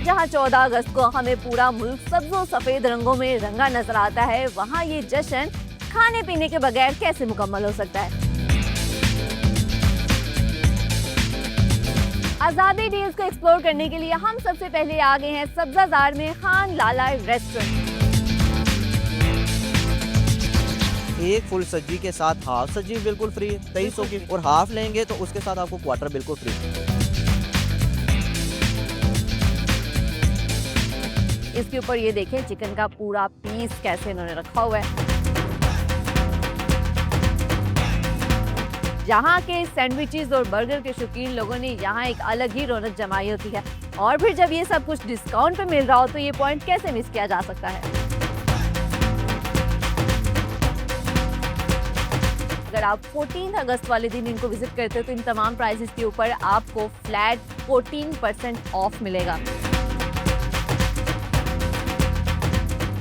जहां 14 अगस्त को हमें पूरा मुल्क सब्ज़ो सफेद रंगों में रंगा नजर आता है, वहां ये जश्न खाने पीने के बगैर कैसे मुकम्मल हो सकता है। आज़ादी डील्स को एक्सप्लोर करने के लिए हम सबसे पहले आ गए हैं सब्जाजार में खान लाला रेस्टोरेंट। एक फुल सब्जी के साथ हाफ सब्जी बिल्कुल फ्री 2300 की, और हाफ लेंगे तो उसके साथ आपको क्वार्टर बिल्कुल फ्री। इसके ऊपर ये देखें चिकन का पूरा पीस कैसे इन्होंने रखा हुआ है। यहाँ के सैंडविचेस और बर्गर के शौकीन लोगों ने यहाँ एक अलग ही रौनक जमाई होती है, और फिर जब ये सब कुछ डिस्काउंट पे मिल रहा हो तो ये पॉइंट कैसे मिस किया जा सकता है। अगर आप 14 अगस्त वाले दिन इनको विजिट करते हो तो इन तमाम प्राइसेस के ऊपर आपको फ्लैट 14% ऑफ मिलेगा।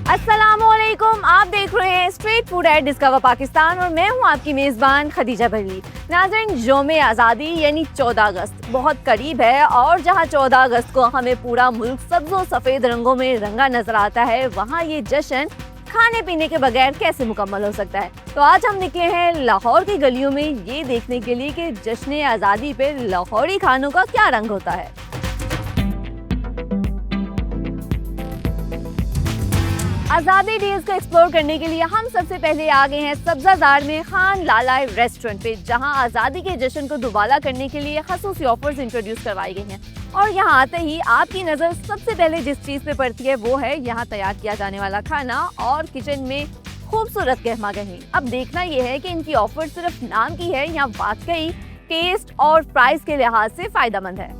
अस्सलामुअलैकुम, आप देख रहे हैं street food at discover Pakistan और मैं हूं आपकी मेज़बान खदीजा बरवी। नाज़रीन, यौम आज़ादी यानी 14 अगस्त बहुत करीब है, और जहां 14 अगस्त को हमें पूरा मुल्क सब्ज़ो सफ़ेद रंगों में रंगा नजर आता है, वहां ये जश्न खाने पीने के बगैर कैसे मुकम्मल हो सकता है। तो आज हम निकले हैं लाहौर की गलियों में ये देखने के लिए कि जश्न आज़ादी पे लाहौरी खानों का क्या रंग होता है। आज़ादी डील्स को एक्सप्लोर करने के लिए हम सबसे पहले आ गए हैं सब्जाजार में खान लाला रेस्टोरेंट पे, जहां आज़ादी के जश्न को दुबाला करने के लिए खसूसी ऑफर्स इंट्रोड्यूस करवाई गई हैं। और यहाँ आते ही आपकी नज़र सबसे पहले जिस चीज़ पे पड़ती है वो है यहाँ तैयार किया जाने वाला खाना और किचन में खूबसूरत गहमागही। अब देखना यह है कि इनकी ऑफर सिर्फ नाम की है या वाकई टेस्ट और प्राइस के लिहाज से फ़ायदेमंद है।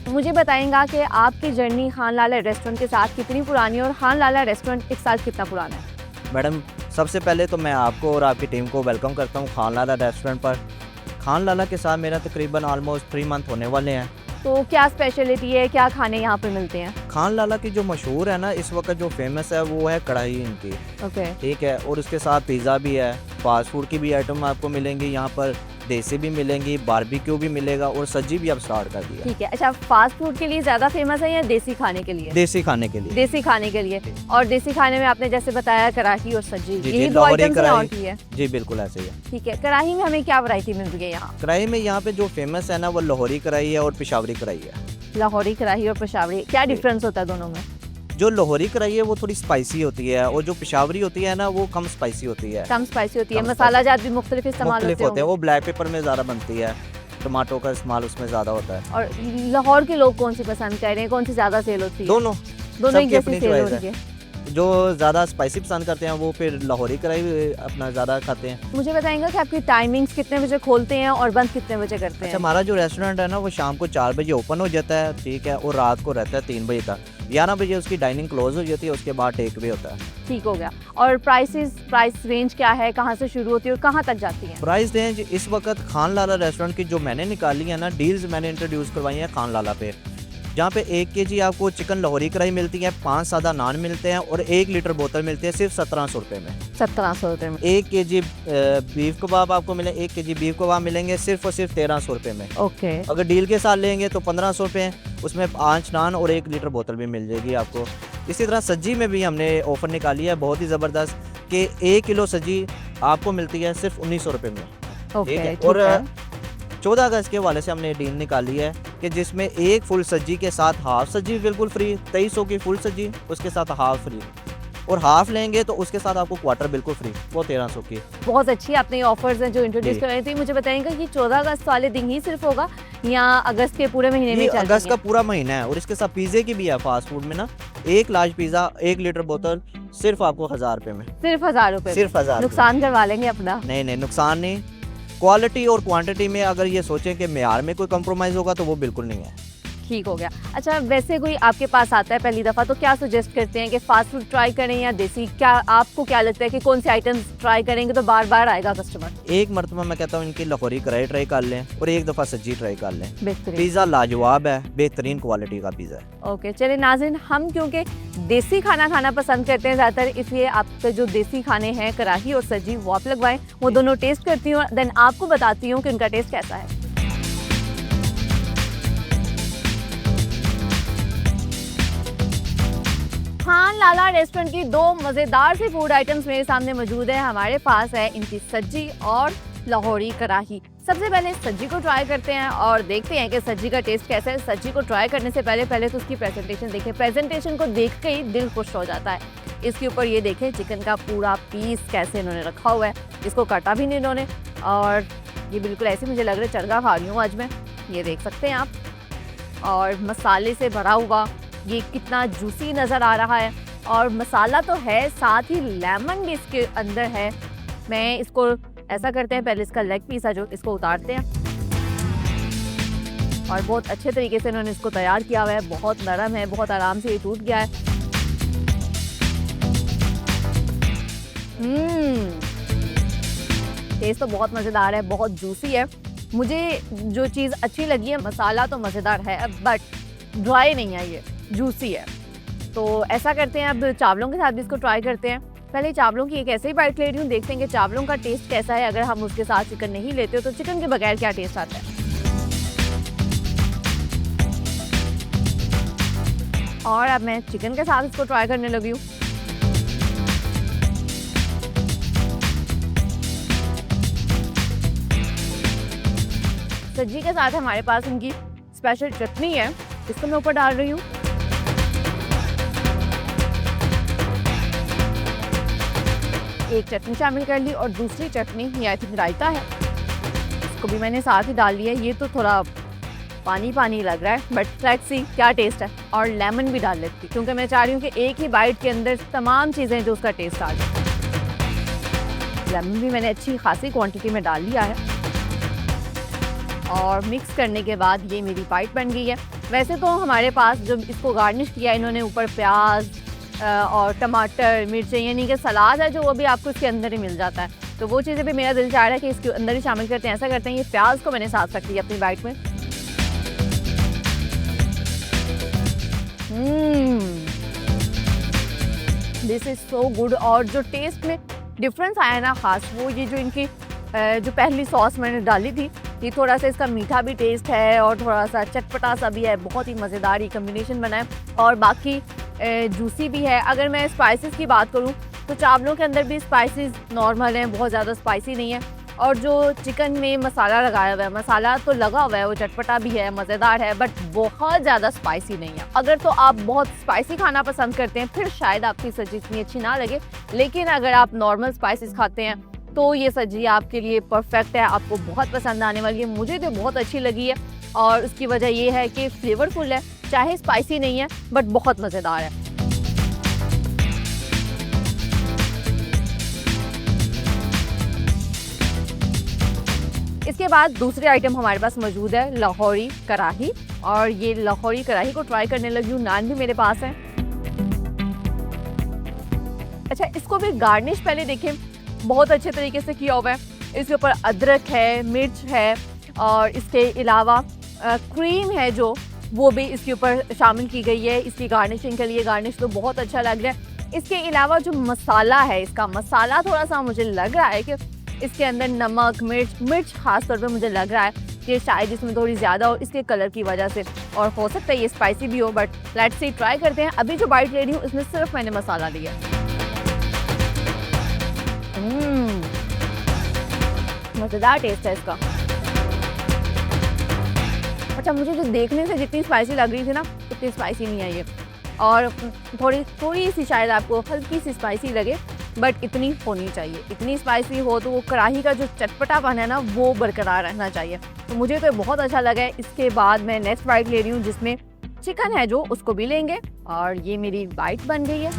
मुझे बताएंगा कि आपकी जर्नी खान लाला रेस्टोरेंट के साथ कितनी पुरानी है और खान लाला रेस्टोरेंट एक साल कितना पुराना है। मैडम, सबसे पहले तो मैं आपको और आपकी टीम को वेलकम करता हूँ खान लाला रेस्टोरेंट पर। खान लाला के साथ मेरा तकरीबन ऑलमोस्ट 3 मंथ होने वाले हैं। तो क्या स्पेशलिटी है, क्या खाने यहाँ पे मिलते हैं? खान लाला की जो मशहूर है ना इस वक्त जो फेमस है वो है कढ़ाई इनकी। ओके, ठीक है, और उसके साथ पिज़्ज़ा भी है, फास्ट फूड की भी आइटम आपको मिलेंगी यहाँ पर, देसी भी मिलेंगी, बारबेक्यू भी मिलेगा, और सब्जी भी अब स्टार्ट कर दिया। ठीक है। अच्छा, फास्ट फूड के लिए ज़्यादा फेमस है या देसी खाने के लिए? देसी खाने के लिए। देसी खाने के लिए। और देसी खाने में आपने जैसे बताया कढ़ाई और सब्जी, जी, यही दो लाहौरी आइटम्स कढ़ाई। और की है। जी बिल्कुल ऐसे ही है। ठीक है, कढ़ाई में हमें क्या वैरायटी मिल रही है यहाँ? कढ़ाई में यहाँ पे जो फेमस है ना वो लाहौरी कढ़ाई है और पेशावरी कढ़ाई है। लाहौरी कढ़ाई और पेशावरी, क्या डिफरेंस होता है दोनों में? जो लाहौरी कढ़ाई है वो थोड़ी स्पाइसी होती है, और जो पेशावरी होती है ना वो कम स्पाइसी होती है। कम स्पाइसी होती है, कम मसाला जात भी मुख्तलिफ इस्तेमाल मुख्तलिफ होते होते हैं। हैं। वो ब्लैक पेपर में ज़्यादा बनती है, टमाटो का इस्तेमाल उसमें ज़्यादा होता है। और लाहौर के लोग कौन सी पसंद कर रहे हैं, कौन सी ज़्यादा सेल होती है? दोनों दोनों एक सबकी जैसी अपनी सेल हो choice रही है। जो ज़्यादा स्पाइसी पसंद करते हैं वो फिर लाहौरी कढ़ाई अपना ज़्यादा खाते हैं। मुझे बताएंगे कि आपकी टाइमिंग्स कितने बजे खोलते हैं और बंद कितने बजे करते अच्छा, हैं? हमारा जो रेस्टोरेंट है ना वो शाम को 4 बजे ओपन हो जाता है, ठीक है, और रात को रहता है 3 बजे तक। 11 बजे उसकी डाइनिंग क्लोज हो जाती है, उसके बाद टेक अवे होता है। ठीक हो गया। और प्राइस रेंज क्या है, कहाँ से शुरू होती है और कहाँ तक जाती है? प्राइस रेंज इस वक्त खान लाला रेस्टोरेंट की जो मैंने निकाली है ना डील्स मैंने इंट्रोड्यूस करवाई हैं खान लाला पे, जहाँ पे 1 kg आपको चिकन लाहौरी कढ़ाई मिलती है, 5 सादा नान मिलते हैं और 1 लीटर बोतल मिलती है सिर्फ 1700 रुपये में। 1700 रुपये में। 1 kg बीफ कबाब आपको मिले, 1 kg बीफ कबाब मिलेंगे सिर्फ और सिर्फ 1300 रुपये में। ओके। अगर डील के साथ लेंगे तो 1500 रुपये, उसमें 5 नान और 1 लीटर बोतल भी मिल जाएगी आपको। इसी तरह सब्जी में भी हमने ऑफ़र निकाली है बहुत ही ज़बरदस्त कि 1 किलो सब्जी आपको मिलती है सिर्फ 1900 रुपये में। ओके, ठीक है। ठीक और है। 14 अगस्त के हवाले से हमने डील निकाली है कि जिसमें एक फुल सब्जी के साथ हाफ सब्जी बिल्कुल फ्री, 2300 की फुल सब्जी, उसके साथ हाफ फ्री, और हाफ लेंगे तो उसके साथ आपको क्वार्टर बिल्कुल फ्री, वो 1300 की। बहुत अच्छी आपने ये ऑफर्स हैं जो इंट्रोड्यूस कर रही थी। मुझे बताएंगे कि 14 अगस्त वाले दिन ही सिर्फ होगा या अगस्त के पूरे महीने में ये चल अगस्त रही का है? पूरा महीना है, और इसके साथ पिज़्ज़े की भी है फास्ट फूड में ना, 1 लार्ज पिज़्ज़ा 1 लीटर बोतल सिर्फ आपको 1000 रुपये में। सिर्फ 1000 रुपये? सिर्फ 1000। नुकसान करवा लेंगे अपना? नहीं, नुकसान नहीं। क्वालिटी और क्वांटिटी में अगर ये सोचें कि मेयार में कोई कंप्रोमाइज़ होगा तो वो बिल्कुल नहीं है। ठीक हो गया। अच्छा, वैसे कोई आपके पास आता है पहली दफ़ा तो क्या सजेस्ट करते हैं कि फ़ास्ट फूड ट्राई करें या देसी? क्या आपको क्या लगता है कि कौन से आइटम्स ट्राई करेंगे तो बार-बार आएगा कस्टमर? एक मरतबा मैं कहता हूँ इनकी लाहौरी कढ़ाई ट्राई कर लें और एक दफ़ा सज्जी ट्राई कर लें। बेहतरीन। पिज़्ज़ा लाजवाब है, बेहतरीन क्वालिटी का पिज़्ज़ा है। ओके, चलिए नाज़रीन, हम क्योंकि देसी खाना खाना पसंद करते हैं ज़्यादातर, इसलिए आपके जो देसी खाने हैं कढ़ाई और सज्जी वो आप लगवाएं। वो दोनों टेस्ट करती हूँ, देन आपको बताती हूँ कि उनका टेस्ट कैसा है। खान लाला रेस्टोरेंट की दो मज़ेदार सी फूड आइटम्स मेरे सामने मौजूद है। हमारे पास है इनकी सज्जी और लाहौरी कढ़ाई। सबसे पहले सज्जी को ट्राई करते हैं और देखते हैं कि सज्जी का टेस्ट कैसा है। सज्जी को ट्राई करने से पहले तो उसकी प्रेजेंटेशन देखें। प्रेजेंटेशन को देख के ही दिल खुश हो जाता है। इसके ऊपर ये देखें चिकन का पूरा पीस कैसे इन्होंने रखा हुआ है, इसको काटा भी नहीं इन्होंने, और ये बिल्कुल ऐसे मुझे लग रहा है चरगा खा रही हूँ आज मैं। ये देख सकते हैं आप, और मसाले से भरा हुआ ये कितना जूसी नज़र आ रहा है। और मसाला तो है, साथ ही लेमन भी इसके अंदर है। मैं इसको ऐसा करते हैं, पहले इसका लेग पीस है जो इसको उतारते हैं, और बहुत अच्छे तरीके से इन्होंने इसको तैयार किया हुआ है। बहुत नरम है, बहुत आराम से ये टूट गया है। टेस्ट तो बहुत मज़ेदार है, बहुत जूसी है। मुझे जो चीज़ अच्छी लगी है, मसाला तो मज़ेदार है बट ड्राई नहीं है, ये जूसी है। तो ऐसा करते हैं, अब चावलों के साथ भी इसको ट्राई करते हैं। पहले चावलों की एक ऐसे ही बाइट ले रही हूँ, देखते हैं कि चावलों का टेस्ट कैसा है। अगर हम उसके साथ चिकन नहीं लेते हो तो चिकन के बगैर क्या टेस्ट आता है। और अब मैं चिकन के साथ इसको ट्राई करने लगी हूँ। सब्जी के साथ हमारे पास इनकी स्पेशल चटनी है, इसको मैं ऊपर डाल रही हूँ। एक चटनी शामिल कर ली और दूसरी चटनी ये आई थिंक रायता है, इसको भी मैंने साथ ही डाल लिया है। ये तो थोड़ा पानी पानी लग रहा है बट लेट्स सी क्या टेस्ट है। और लेमन भी डाल लेती क्योंकि मैं चाह रही हूँ कि एक ही बाइट के अंदर तमाम चीज़ें जो उसका टेस्ट आ जाए। लेमन भी मैंने अच्छी खासी क्वांटिटी में डाल लिया है और मिक्स करने के बाद ये मेरी बाइट बन गई है। वैसे तो हमारे पास जब इसको गार्निश किया इन्होंने ऊपर प्याज और टमाटर, मिर्चें, यानी कि सलाद है जो वो भी आपको इसके अंदर ही मिल जाता है। तो वो चीज़ें भी मेरा दिल चाह रहा है कि इसके अंदर ही शामिल करते हैं। ऐसा करते हैं, ये प्याज को मैंने साथ रख दिया अपनी बाइट में। This is so good. और जो टेस्ट में डिफरेंस आया ना ख़ास, वो ये जो इनकी जो पहली सॉस मैंने डाली थी, ये थोड़ा सा इसका मीठा भी टेस्ट है और थोड़ा सा चटपटा सा भी है। बहुत ही मज़ेदार ये कम्बिनेशन बना है और बाकी जूसी भी है। अगर मैं स्पाइसेस की बात करूँ तो चावलों के अंदर भी स्पाइसेस नॉर्मल हैं, बहुत ज़्यादा स्पाइसी नहीं है। और जो चिकन में मसाला लगाया हुआ है, मसाला तो लगा हुआ है, वो चटपटा भी है, मज़ेदार है बट बहुत ज़्यादा स्पाइसी नहीं है। अगर तो आप बहुत स्पाइसी खाना पसंद करते हैं फिर शायद आपकी सब्जी इतनी अच्छी ना लगे, लेकिन अगर आप नॉर्मल स्पाइसेस खाते हैं तो ये सब्जी आपके लिए परफेक्ट है, आपको बहुत पसंद आने वाली है। मुझे तो बहुत अच्छी लगी है और उसकी वजह ये है कि फ्लेवरफुल है, चाहे स्पाइसी नहीं है बट बहुत मज़ेदार है। इसके बाद दूसरी आइटम हमारे पास मौजूद है लाहौरी कढ़ाई, और ये लाहौरी कढ़ाई को ट्राई करने लगी हूँ। नान भी मेरे पास है। अच्छा, इसको भी गार्निश पहले देखें बहुत अच्छे तरीके से किया हुआ है। इसके ऊपर अदरक है, मिर्च है और इसके अलावा क्रीम है जो वो भी इसके ऊपर शामिल की गई है इसकी गार्निशिंग के लिए। गार्निश तो बहुत अच्छा लग रहा है। इसके अलावा जो मसाला है, इसका मसाला थोड़ा सा मुझे लग रहा है कि इसके अंदर नमक, मिर्च खास तौर पे मुझे लग रहा है कि शायद इसमें थोड़ी ज़्यादा हो इसके कलर की वजह से, और हो सकता है ये स्पाइसी भी हो बट लेट्स सी, ट्राई करते हैं। अभी जो बाइट ले रही हूँ इसमें सिर्फ मैंने मसाला लिया। मज़ेदार टेस्ट है इसका। अच्छा, मुझे जो देखने से जितनी स्पाइसी लग रही थी ना उतनी स्पाइसी नहीं है ये, और थोड़ी सी शायद आपको हल्की सी स्पाइसी लगे बट इतनी होनी चाहिए। इतनी स्पाइसी हो तो वो कढ़ाई का जो चटपटापन है ना वो बरकरार रहना चाहिए। तो मुझे तो बहुत अच्छा लगा है। इसके बाद मैं नेक्स्ट बाइट ले रही हूँ जिसमें चिकन है जो उसको भी लेंगे, और ये मेरी बाइट बन गई है।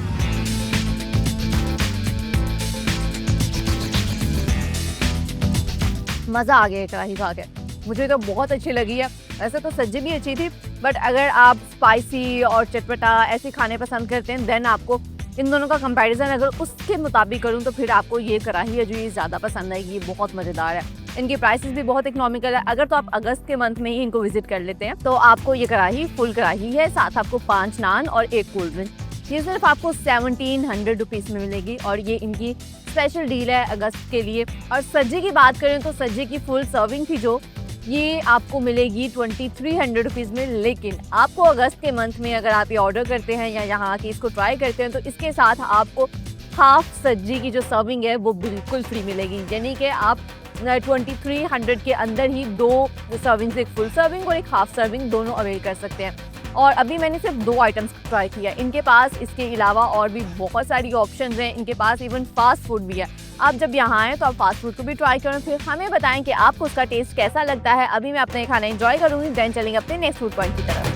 मज़ा आ गया कढ़ाई खा के। मुझे तो बहुत अच्छी लगी है। वैसे तो सब्जी भी अच्छी थी, बट अगर आप स्पाइसी और चटपटा ऐसे खाने पसंद करते हैं देन आपको इन दोनों का कंपैरिजन अगर उसके मुताबिक करूँ तो फिर आपको ये कढ़ाई है जो ये ज़्यादा पसंद आएगी। ये बहुत मज़ेदार है, इनकी प्राइसेस भी बहुत इकोनॉमिकल है। अगर तो आप अगस्त के मंथ में ही इनको विजिट कर लेते हैं तो आपको ये कढ़ाई फुल कढ़ाई है, साथ आपको 5 नान और 1 कोल्ड ड्रिंक, ये सिर्फ आपको 1700 रुपीज़ में मिलेगी और ये इनकी स्पेशल डील है अगस्त के लिए। और सब्जी की बात करें तो सब्जी की फुल सर्विंग थी जो ये आपको मिलेगी 2300 रुपीज़ में। लेकिन आपको अगस्त के मंथ में अगर आप ये ऑर्डर करते हैं या यहाँ आके इसको ट्राई करते हैं तो इसके साथ आपको हाफ सब्जी की जो सर्विंग है वो बिल्कुल फ्री मिलेगी, यानी कि आप 2300 के अंदर ही 2 सर्विंग्स, एक फुल सर्विंग और एक हाफ सर्विंग दोनों अवेल कर सकते हैं। और अभी मैंने सिर्फ 2 आइटम्स ट्राई किया, इनके पास इसके अलावा और भी बहुत सारी ऑप्शंस हैं, इनके पास इवन फास्ट फूड भी है। आप जब यहाँ आएँ तो आप फास्ट फूड को भी ट्राई करें, फिर हमें बताएं कि आपको उसका टेस्ट कैसा लगता है। अभी मैं अपने खाना एंजॉय करूँगी, देन चलेंगे अपने नेक्स्ट फूड पॉइंट की तरफ।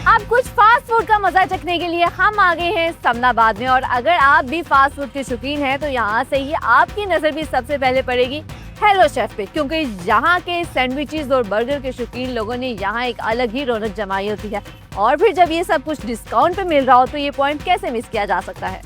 अब कुछ फास्ट फूड का मजा चखने के लिए हम आ गए हैं समनाबाद में, और अगर आप भी फास्ट फूड के शौकीन हैं तो यहाँ से ही आपकी नज़र भी सबसे पहले पड़ेगी हेलो शेफ पे, क्योंकि यहाँ के सैंडविचेस और बर्गर के शौकीन लोगों ने यहाँ एक अलग ही रौनक जमाई होती है। और फिर जब ये सब कुछ डिस्काउंट पे मिल रहा हो तो ये पॉइंट कैसे मिस किया जा सकता है।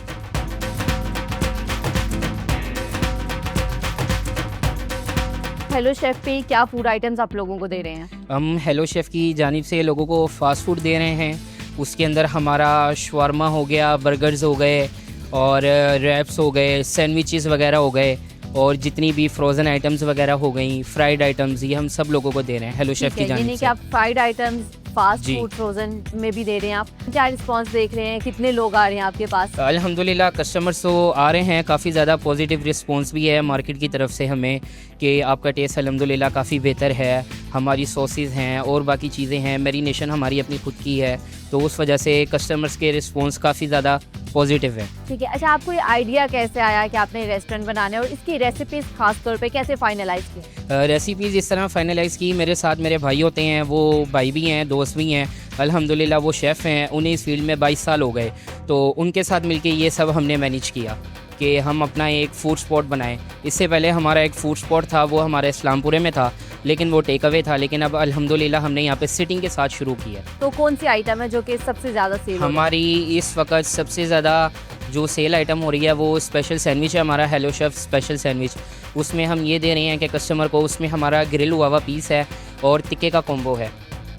हेलो शेफ पे क्या फूड आइटम्स आप लोगों को दे रहे हैं? हम हेलो शेफ़ की जानिब से लोगों को फ़ास्ट फूड दे रहे हैं। उसके अंदर हमारा शवारमा हो गया, बर्गर्स हो गए और रैप्स हो गए, सैंडविचेस वगैरह हो गए और जितनी भी फ्रोज़न आइटम्स वगैरह हो गई, फ्राइड आइटम्स, ये हम सब लोगों को दे रहे हैं हेलो शेफ़ की जानिब यानी कि से। आप fried items fast food frozen में भी दे रहे हैं। आप क्या रिस्पांस देख रहे हैं, कितने लोग आ रहे हैं आपके पास? अल्हम्दुलिल्लाह कस्टमर्स तो आ रहे हैं, काफ़ी ज़्यादा पॉजिटिव रिस्पांस भी है मार्केट की तरफ से हमें कि आपका टेस्ट अल्हम्दुलिल्लाह काफ़ी बेहतर है। हमारी सॉसेस हैं और बाकी चीज़ें हैं, मैरिनेशन हमारी अपनी खुद की है, तो उस वजह से कस्टमर्स के रिस्पांस काफ़ी ज़्यादा पॉजिटिव है। ठीक है, अच्छा आपको ये आइडिया कैसे आया कि आपने रेस्टोरेंट बनाना है और इसकी रेसिपीज खास तौर पे कैसे फाइनलाइज की? रेसिपीज़ इस तरह फाइनलाइज़ की, मेरे साथ मेरे भाई होते हैं, वो भाई भी हैं, दोस्त भी हैं, अल्हम्दुलिल्लाह वो शेफ़ हैं, उन्हें इस फील्ड में 22 साल हो गए, तो उनके साथ मिलके ये सब हमने मैनेज किया कि हम अपना एक फूड स्पॉट बनाएं। इससे पहले हमारा एक फूड स्पॉट था, वो हमारे इस्लामपुरे में था, लेकिन वो टेक अवे था, लेकिन अब अल्हम्दुलिल्लाह हमने यहाँ पे सिटिंग के साथ शुरू किया। तो कौन सी आइटम है जो कि सबसे ज़्यादा सेल हो रही है? हमारी इस वक्त सबसे ज़्यादा जो सेल आइटम हो रही है वो स्पेशल सैंडविच है, हमारा हेलो शेफ़ स्पेशल सैंडविच। उसमें हम ये दे रहे हैं कि कस्टमर को, उसमें हमारा ग्रिल हुआ हुआ पीस है और टिक्के का कॉम्बो है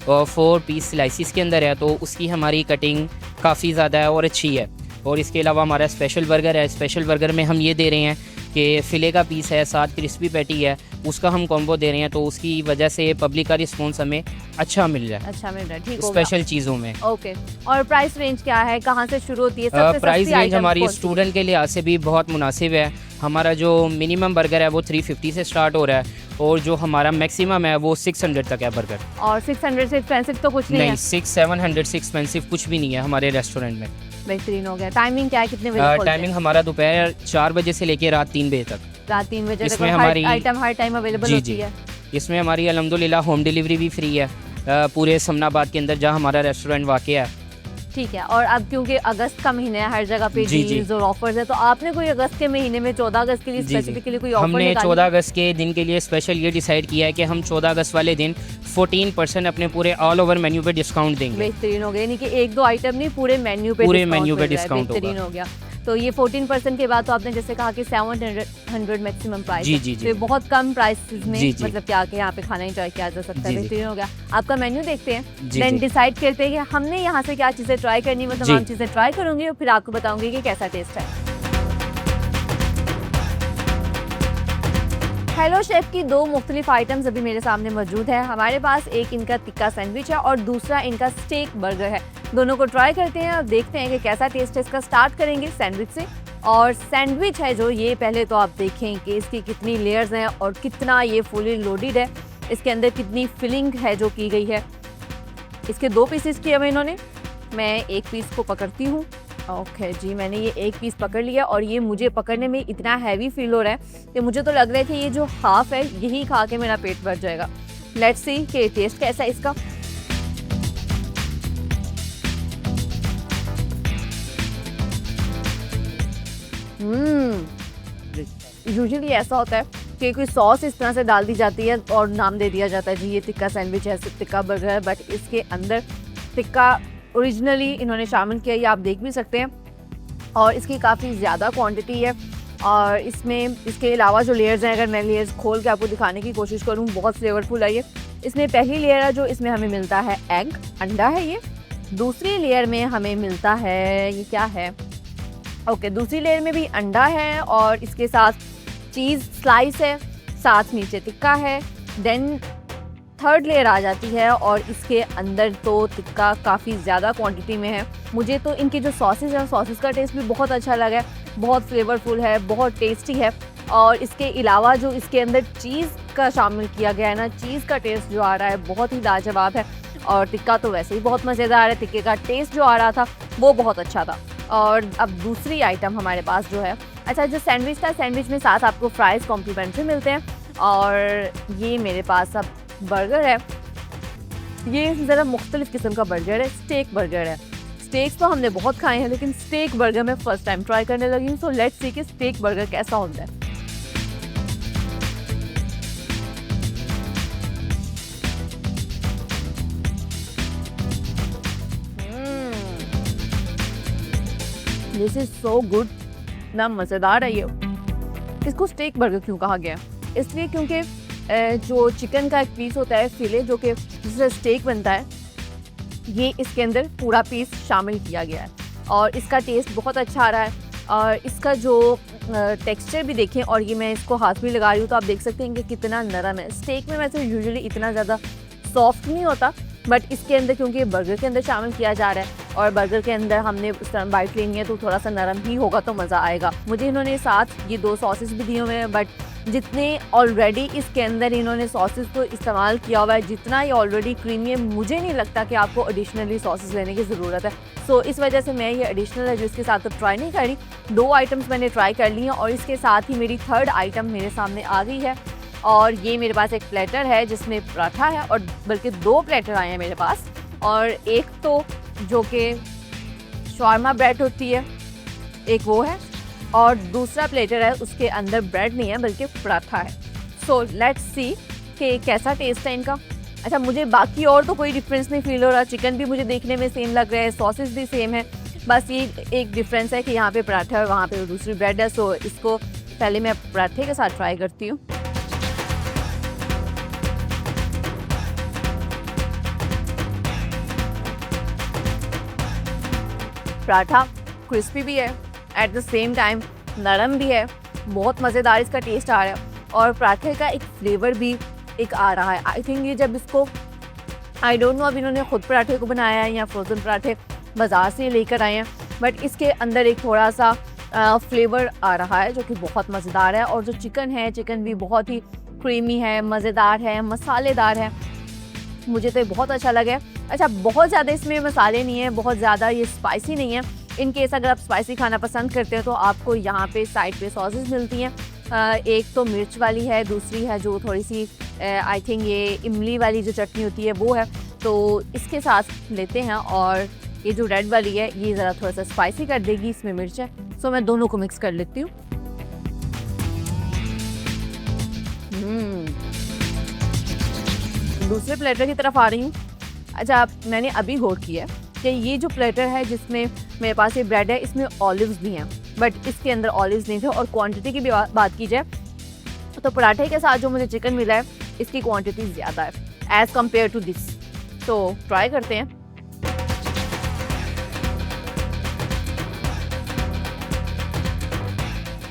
और 4 पीस स्लाइसिस के अंदर है, तो उसकी हमारी कटिंग काफ़ी ज़्यादा है और अच्छी है। और इसके अलावा हमारा स्पेशल बर्गर है, स्पेशल बर्गर में हम ये दे रहे हैं कि फ़िले का पीस है, साथ क्रिस्पी पैटी है, उसका हम कॉम्बो दे रहे हैं, तो उसकी वजह से पब्लिक का रिस्पॉन्स हमें अच्छा मिल रहा है, अच्छा मिल रहा है, ठीक होगा। स्पेशल चीज़ों में। ओके, और प्राइस रेंज क्या है, कहाँ से शुरू होती है? सबसे प्राइस सस्ती रेंज आइटम हमारी कौन सी? स्टूडेंट के लिहाज से भी बहुत मुनासिब है। हमारा जो मिनिमम बर्गर है वो 350 से स्टार्ट हो रहा है और जो हमारा मैक्सिमम है वो 600 तक है बर्गर। और 600 से एक्सपेंसिव तो कुछ नहीं नहीं, है? 600-700 से एक्सपेंसिव कुछ भी नहीं है हमारे रेस्टोरेंट में। बेहतरीन हो गया। टाइमिंग क्या है, कितने बजे खोलते हैं? टाइमिंग हमारा दोपहर 4 बजे से लेकर रात 3 बजे तक। रात 3 बजे तक। इसमें और हमारी आइटम हर टाइम अवेलेबल जी होती जी है? इसमें हमारी अल्हम्दुलिल्लाह होम डिलीवरी भी फ्री है पूरे समनाबाद के अंदर जहाँ हमारा रेस्टोरेंट वाक़ है। ठीक है, और अब क्योंकि अगस्त का महीना है, हर जगह पे जी, जी। डील्स और ऑफर्स है, तो आपने कोई अगस्त के महीने में 14 अगस्त के लिए जी, जी। स्पेसिफिकली कोई ऑफर हमने निकाली? 14 अगस्त के दिन के लिए स्पेशल ये डिसाइड किया है कि हम 14 अगस्त वाले दिन 14% अपने पूरे ऑल ओवर मेन्यू पे डिस्काउंट देंगे। बेहतरीन हो गया, यानी कि 1-2 आइटम नहीं, पूरे मेन्यू पे पूरे डिस्काउंट मेन्यू पे मिल रहा है। डिस्काउंट होगा। बेहतरीन हो गया। तो ये 14% के बाद तो आपने जैसे कहा कि 700 मैक्सिमम प्राइस जी, है, जी, जी। तो ये बहुत कम प्राइसेस में जी, जी। मतलब क्या कि यहाँ पे खाना एंजॉय किया जा सकता है। जी, जी। बेहतरीन हो गया। आपका मेन्यू देखते हैं, जी, देन जी। डिसाइड करते हैं कि हमने यहाँ से क्या चीज़ें ट्राई करनी है। मैं जी। तमाम चीज़ें ट्राई करूँगी और फिर आपको बताऊँगी कि कैसा टेस्ट है। हेलो शेफ की 2 मुख्तलिफ आइटम्स अभी मेरे सामने मौजूद है। हमारे पास एक इनका टिक्का सैंडविच है और दूसरा इनका स्टेक बर्गर है। दोनों को ट्राई करते हैं और देखते हैं कि कैसा टेस्ट है इसका। स्टार्ट करेंगे सैंडविच से, और सैंडविच है जो ये, पहले तो आप देखें कि इसकी कितनी लेयर्स हैं और कितना ये फुली लोडेड है। इसके अंदर कितनी फिलिंग है जो की गई है। इसके 2 पीसेस किए हुए इन्होंने। मैं एक पीस को पकड़ती हूँ। ओके जी, मैंने ये एक पीस पकड़ लिया और ये मुझे पकड़ने में इतना हैवी फील हो रहा है कि मुझे तो लग रहा है कि ये जो हाफ है यही खा के मेरा पेट भर जाएगा। लेट्स सी कि टेस्ट कैसा है इसका। यूजुअली ऐसा होता है कि कोई सॉस इस तरह से डाल दी जाती है और नाम दे दिया जाता है जी ये टिक्का सैंडविच है, टिक्का बर्गर है, बट इसके अंदर टिक्का ओरिजिनली इन्होंने शामिल किया, ये आप देख भी सकते हैं। और इसकी काफ़ी ज़्यादा क्वांटिटी है और इसमें इसके अलावा जो लेयर्स हैं, अगर मैं लेयर्स खोल के आपको दिखाने की कोशिश करूँ, बहुत फ्लेवरफुल है ये। इसमें पहली लेयर है जो इसमें हमें मिलता है एग, अंडा है ये। दूसरी लेयर में हमें मिलता है, ये क्या है, ओके, दूसरी लेयर में भी अंडा है और इसके साथ चीज़ स्लाइस है, साथ नीचे टिक्का है। देन थर्ड लेयर आ जाती है और इसके अंदर तो टिक्का काफ़ी ज़्यादा क्वांटिटी में है। मुझे तो इनकी जो सॉसेज है, सॉसेज का टेस्ट भी बहुत अच्छा लगा है, बहुत फ्लेवरफुल है, बहुत टेस्टी है। और इसके अलावा जो इसके अंदर चीज़ का शामिल किया गया है ना, चीज़ का टेस्ट जो आ रहा है बहुत ही लाजवाब है। और टिक्का तो वैसे ही बहुत मज़ेदार है, टिक्के का टेस्ट जो आ रहा था वो बहुत अच्छा था। और अब दूसरी आइटम हमारे पास जो है, अच्छा जो सैंडविच था, सैंडविच में साथ आपको फ्राइज़ कॉम्प्लीमेंट्री मिलते हैं। और ये मेरे पास अब बर्गर है, ये ज़रा मुख्तलिफ किस्म का बर्गर है, स्टेक बर्गर है। स्टेक्स तो हमने बहुत खाए हैं लेकिन स्टेक बर्गर मैं फ़र्स्ट टाइम ट्राई करने लगी हूँ। सो लेट्स सी कि स्टेक बर्गर कैसा होता है। दिस इज़ सो गुड, ना मज़ेदार है ये। इसको स्टेक बर्गर क्यों कहा गया? इसलिए क्योंकि जो चिकन का एक पीस होता है फिले, जो कि जिससे स्टेक बनता है, ये इसके अंदर पूरा पीस शामिल किया गया है और इसका टेस्ट बहुत अच्छा आ रहा है। और इसका जो टेक्सचर भी देखें, और ये मैं इसको हाथ भी लगा रही हूँ तो आप देख सकते हैं कि कितना नरम है। स्टेक में वैसे यूजुअली इतना ज़्यादा सॉफ्ट नहीं होता, बट इसके अंदर क्योंकि बर्गर के अंदर शामिल किया जा रहा है और बर्गर के अंदर हमने उस तरह बाइट लेनी है तो थोड़ा सा नरम ही होगा तो मज़ा आएगा। मुझे इन्होंने साथ ये 2 सॉसेस भी दिए हुए हैं, बट जितने ऑलरेडी इसके अंदर इन्होंने सॉसेस को इस्तेमाल किया हुआ है, जितना ये ऑलरेडी क्रीमी है, मुझे नहीं लगता कि आपको एडिशनली सॉसेस लेने की ज़रूरत है। सो इस वजह से मैं ये एडिशनल है जो इसके साथ तो ट्राई नहीं कर रही। 2 आइटम्स मैंने ट्राई कर ली हैं और इसके साथ ही मेरी थर्ड आइटम मेरे सामने आ गई है। और ये मेरे पास एक प्लेटर है जिसमें पराठा है, और बल्कि 2 प्लेटर आए हैं मेरे पास। और एक तो जो कि शॉर्मा ब्रेड होती है, एक वो है, और दूसरा प्लेटर है उसके अंदर ब्रेड नहीं है बल्कि पराठा है। सो लेट्स सी कि कैसा टेस्ट है इनका। अच्छा, मुझे बाकी और तो कोई डिफरेंस नहीं फील हो रहा। चिकन भी मुझे देखने में सेम लग रहा है, सॉसेस भी सेम है, बस ये एक डिफरेंस है कि यहाँ पे पराठा है और वहाँ पे दूसरी ब्रेड है। सो इसको पहले मैं पराठे के साथ ट्राई करती हूँ। पराठा क्रिस्पी भी है, एट द सेम टाइम नरम भी है, बहुत मज़ेदार इसका टेस्ट आ रहा है। और पराठे का एक फ्लेवर भी एक आ रहा है। आई थिंक ये जब इसको, आई डोंट नो अब इन्होंने ख़ुद पराठे को बनाया है या फ्रोज़न पराठे बाज़ार से लेकर आए हैं, बट इसके अंदर एक थोड़ा सा फ्लेवर आ रहा है जो कि बहुत मज़ेदार है। और जो चिकन है, चिकन भी बहुत ही क्रीमी है, मज़ेदार है, मसालेदार है, मुझे तो बहुत अच्छा लगा। अच्छा, बहुत ज़्यादा इसमें मसाले नहीं है, बहुत ज़्यादा ये स्पाइसी नहीं है। इन केस अगर आप स्पाइसी खाना पसंद करते हो तो आपको यहाँ पे साइड पे सॉसेस मिलती हैं। एक तो मिर्च वाली है, दूसरी है जो थोड़ी सी आई थिंक ये इमली वाली जो चटनी होती है वो है, तो इसके साथ लेते हैं। और ये जो रेड वाली है ये ज़रा थोड़ा सा स्पाइसी कर देगी, इसमें मिर्च है, सो मैं दोनों को मिक्स कर लेती हूँ। दूसरे प्लेटर की तरफ आ रही हूँ। अच्छा, मैंने अभी गौर किया है कि ये जो प्लेटर है जिसमें मेरे पास ये ब्रेड है, इसमें ऑलिव्स भी हैं, बट इसके अंदर ऑलिव्स नहीं थे। और क्वांटिटी की भी बात की जाए तो पराठे के साथ जो मुझे चिकन मिला है इसकी क्वांटिटी ज़्यादा है एज़ कम्पेयर टू दिस। तो ट्राई करते हैं।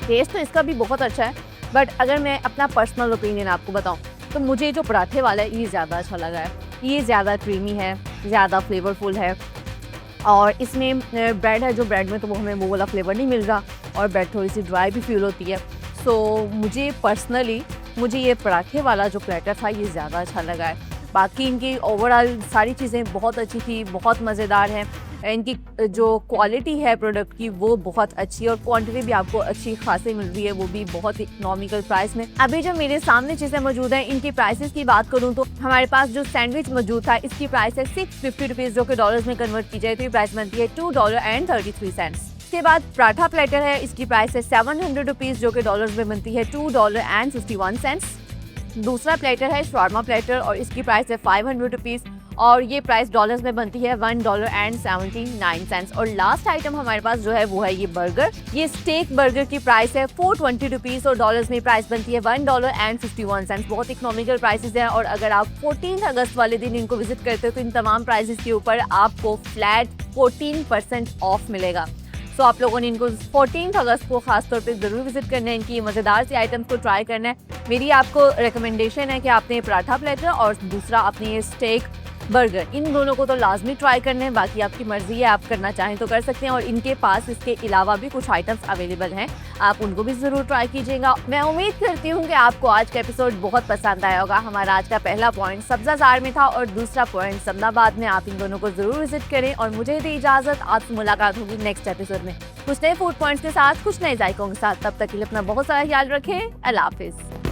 टेस्ट तो इसका भी बहुत अच्छा है, बट अगर मैं अपना पर्सनल ओपिनियन आपको बताऊं तो मुझे जो पराठे वाला है ये ज़्यादा अच्छा लगा है। ये ज़्यादा क्रीमी है, ज़्यादा फ्लेवरफुल है, और इसमें ब्रेड है जो ब्रेड में तो वो हमें वो वाला फ्लेवर नहीं मिल रहा, और ब्रेड थोड़ी सी ड्राई भी फील होती है। सो मुझे पर्सनली ये पराठे वाला जो प्लेटर था ये ज़्यादा अच्छा लगा है। बाकी इनकी ओवरऑल सारी चीज़ें बहुत अच्छी थी, बहुत मज़ेदार हैं। इनकी जो क्वालिटी है प्रोडक्ट की वो बहुत अच्छी है, और क्वांटिटी भी आपको अच्छी खासी मिल रही है, वो भी बहुत इकोनॉमिकल प्राइस में। अभी जो मेरे सामने चीज़ें मौजूद हैं इनकी प्राइसेस की बात करूं तो हमारे पास जो सैंडविच मौजूद था इसकी प्राइस है $650, जो कि डॉलर्स में कन्वर्ट की जाए तो ये प्राइस बनती है $2.33। इसके बाद पराठा प्लेटर है, इसकी प्राइस है 700 रुपीज़ जो कि डॉलर्स में बनती है $2.51। दूसरा प्लेटर है शवारमा प्लेटर और इसकी प्राइस है 500 रुपीज़ और ये प्राइस डॉलर्स में बनती है $1.79। और लास्ट आइटम हमारे पास जो है वो है ये बर्गर। ये स्टेक बर्गर की प्राइस है 420 रुपीज़ और डॉलर्स में प्राइस बनती है $1.51। बहुत इकोनॉमिकल प्राइसेस हैं और अगर आप 14 अगस्त वाले दिन इनको विजिट करते हो तो इन तमाम प्राइसेस के ऊपर आपको फ्लैट 14% ऑफ मिलेगा। सो आप लोगों ने इनको 14 अगस्त को खासतौर पे ज़रूर विजिट करना है, इनकी मज़ेदार सी आइटम्स को ट्राई करना है। मेरी आपको रिकमेंडेशन है कि आपने पराठा प्लेटर और दूसरा आपने ये स्टेक बर्गर, इन दोनों को तो लाजमी ट्राई करना है। बाकी आपकी मर्जी है, आप करना चाहें तो कर सकते हैं और इनके पास इसके अलावा भी कुछ आइटम्स अवेलेबल हैं, आप उनको भी ज़रूर ट्राई कीजिएगा। मैं उम्मीद करती हूँ कि आपको आज का एपिसोड बहुत पसंद आया होगा। हमारा आज का पहला पॉइंट सब्ज़ाज़ार में था और दूसरा पॉइंट समदाबाद में। आप इन दोनों को ज़रूर विजिट करें और मुझे दी इजाज़त, आपसे मुलाकात होगी नेक्स्ट एपिसोड में कुछ नए फूड पॉइंट्स के साथ, कुछ नए जायकों के साथ। तब तक के लिए अपना बहुत सारा ख्याल रखें। अल्लाह हाफिज़।